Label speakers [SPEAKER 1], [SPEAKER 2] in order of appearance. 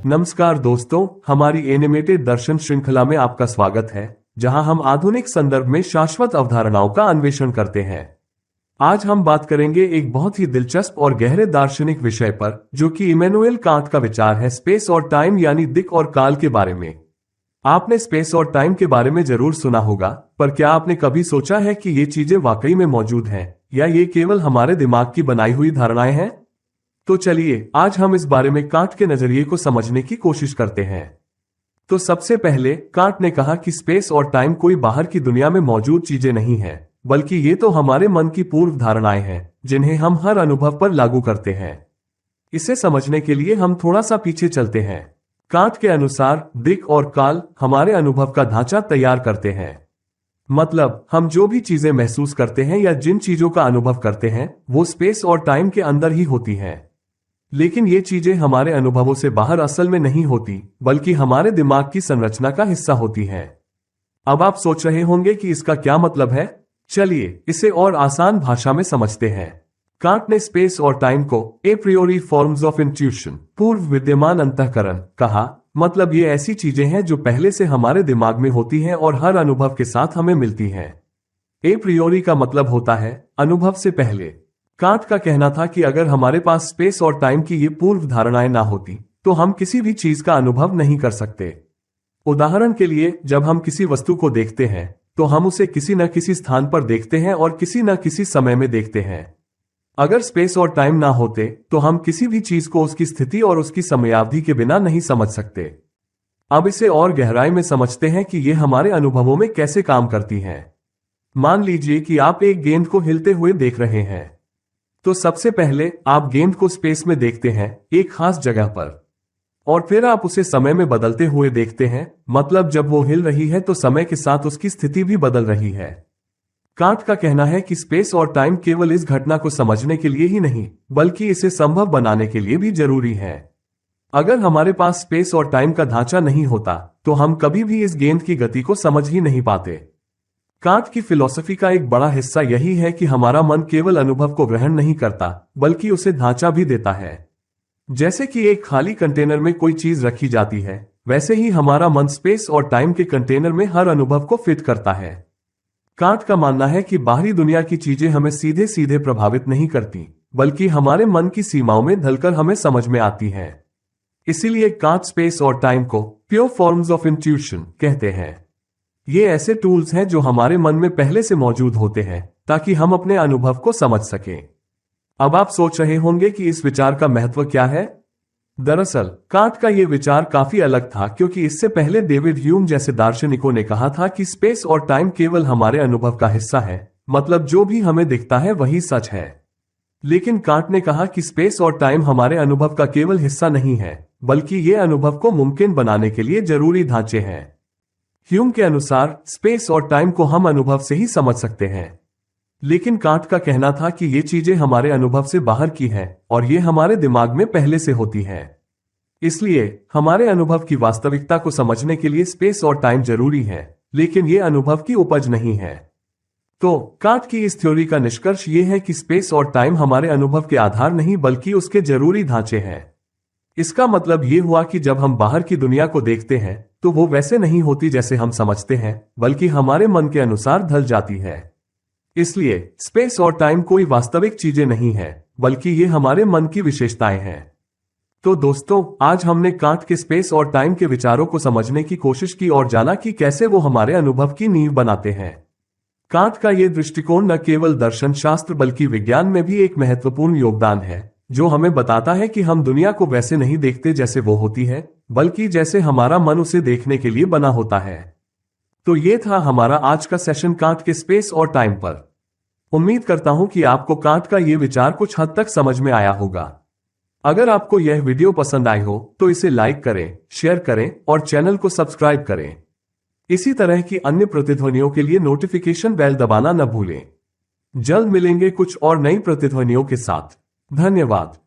[SPEAKER 1] नमस्कार दोस्तों, हमारी एनिमेटेड दर्शन श्रृंखला में आपका स्वागत है, जहां हम आधुनिक संदर्भ में शाश्वत अवधारणाओं का अन्वेषण करते हैं। आज हम बात करेंगे एक बहुत ही दिलचस्प और गहरे दार्शनिक विषय पर, जो कि इमैनुएल कांट का विचार है, स्पेस और टाइम यानी दिक् और काल के बारे में। आपने स्पेस और टाइम के बारे में जरूर सुना होगा, पर क्या आपने कभी सोचा है कि ये चीजें वाकई में मौजूद हैं, या ये केवल हमारे दिमाग की बनाई हुई धारणाएं हैं? तो चलिए आज हम इस बारे में कांट के नजरिए को समझने की कोशिश करते हैं। तो सबसे पहले कांट ने कहा कि स्पेस और टाइम कोई बाहर की दुनिया में मौजूद चीजें नहीं हैं, बल्कि ये तो हमारे मन की पूर्व धारणाएं हैं, जिन्हें हम हर अनुभव पर लागू करते हैं। इसे समझने के लिए हम थोड़ा सा पीछे चलते हैं। कांट के अनुसार दिक् और काल हमारे अनुभव का ढांचा तैयार करते हैं। मतलब हम जो भी चीजें महसूस करते हैं या जिन चीजों का अनुभव करते हैं, वो स्पेस और टाइम के अंदर ही होती हैं। लेकिन ये चीजें हमारे अनुभवों से बाहर असल में नहीं होती, बल्कि हमारे दिमाग की संरचना का हिस्सा होती हैं। अब आप सोच रहे होंगे कि इसका क्या मतलब है। चलिए इसे और आसान भाषा में समझते हैं। कांट ने स्पेस और टाइम को ए प्रियोरी फॉर्म्स ऑफ इंट्यूशन, पूर्व विद्यमान अंतःकरण कहा। मतलब ये ऐसी चीजें हैं जो पहले से हमारे दिमाग में होती हैं और हर अनुभव के साथ हमें मिलती हैं। ए प्रियोरी का मतलब होता है अनुभव से पहले। कांट का कहना था कि अगर हमारे पास स्पेस और टाइम की ये पूर्व धारणाएं ना होती, तो हम किसी भी चीज का अनुभव नहीं कर सकते। उदाहरण के लिए, जब हम किसी वस्तु को देखते हैं, तो हम उसे किसी न किसी स्थान पर देखते हैं और किसी न किसी समय में देखते हैं। अगर स्पेस और टाइम ना होते, तो हम किसी भी चीज को उसकी स्थिति और उसकी समयावधि के बिना नहीं समझ सकते। अब इसे और गहराई में समझते हैं कि ये हमारे अनुभवों में कैसे काम करती हैं। मान लीजिए कि आप एक गेंद को हिलते हुए देख रहे हैं। तो सबसे पहले आप गेंद को स्पेस में देखते हैं, एक खास जगह पर, और फिर आप उसे समय में बदलते हुए देखते हैं। मतलब जब वो हिल रही है तो समय के साथ उसकी स्थिति भी बदल रही है। कांट का कहना है कि स्पेस और टाइम केवल इस घटना को समझने के लिए ही नहीं, बल्कि इसे संभव बनाने के लिए भी जरूरी है। अगर हमारे पास स्पेस और टाइम का ढांचा नहीं होता, तो हम कभी भी इस गेंद की गति को समझ ही नहीं पाते। कांट की फिलॉसफी का एक बड़ा हिस्सा यही है कि हमारा मन केवल अनुभव को ग्रहण नहीं करता, बल्कि उसे ढांचा भी देता है। जैसे कि एक खाली कंटेनर में कोई चीज रखी जाती है, वैसे ही हमारा मन स्पेस और टाइम के कंटेनर में हर अनुभव को फिट करता है। कांट का मानना है कि बाहरी दुनिया की चीजें हमें सीधे सीधे प्रभावित नहीं करती, बल्कि हमारे मन की सीमाओं में ढलकर हमें समझ में आती हैं। इसीलिए कांट स्पेस और टाइम को प्योर फॉर्म्स ऑफ इंट्यूशन कहते हैं। ये ऐसे टूल्स हैं जो हमारे मन में पहले से मौजूद होते हैं, ताकि हम अपने अनुभव को समझ सकें। अब आप सोच रहे होंगे कि इस विचार का महत्व क्या है। दरअसल कांट का यह विचार काफी अलग था, क्योंकि इससे पहले डेविड ह्यूम जैसे दार्शनिकों ने कहा था कि स्पेस और टाइम केवल हमारे अनुभव का हिस्सा है। मतलब जो भी हमें दिखता है वही सच है। लेकिन कांट ने कहा कि स्पेस और टाइम हमारे अनुभव का केवल हिस्सा नहीं है, बल्कि ये अनुभव को मुमकिन बनाने के लिए जरूरी ढांचे हैं। ह्यूम के अनुसार स्पेस और टाइम को हम अनुभव से ही समझ सकते हैं, लेकिन कांट का कहना था कि ये चीजें हमारे अनुभव से बाहर की हैं और ये हमारे दिमाग में पहले से होती हैं। इसलिए हमारे अनुभव की वास्तविकता को समझने के लिए स्पेस और टाइम जरूरी है, लेकिन ये अनुभव की उपज नहीं है। तो कांट की इस थ्योरी का निष्कर्ष ये है कि स्पेस और टाइम हमारे अनुभव के आधार नहीं, बल्कि उसके जरूरी ढांचे हैं। इसका मतलब ये हुआ कि जब हम बाहर की दुनिया को देखते हैं, तो वो वैसे नहीं होती जैसे हम समझते हैं, बल्कि हमारे मन के अनुसार ढल जाती है। इसलिए स्पेस और टाइम कोई वास्तविक चीजें नहीं है, बल्कि ये हमारे मन की विशेषताएं हैं। तो दोस्तों, आज हमने कांट के स्पेस और टाइम के विचारों को समझने की कोशिश की और जाना कि कैसे वो हमारे अनुभव की नींव बनाते हैं। कांट का ये दृष्टिकोण न केवल दर्शन शास्त्र बल्कि विज्ञान में भी एक महत्वपूर्ण योगदान है, जो हमें बताता है कि हम दुनिया को वैसे नहीं देखते जैसे वो होती है, बल्कि जैसे हमारा मन उसे देखने के लिए बना होता है। तो ये था हमारा आज का सेशन कांट के स्पेस और टाइम पर। उम्मीद करता हूं कि आपको कांट का ये विचार कुछ हद तक समझ में आया होगा। अगर आपको यह वीडियो पसंद आई हो तो इसे लाइक करें, शेयर करें और चैनल को सब्सक्राइब करें। इसी तरह की अन्य प्रतिध्वनियों के लिए नोटिफिकेशन बेल दबाना न भूलें। जल्द मिलेंगे कुछ और नई प्रतिध्वनियों के साथ। धन्यवाद।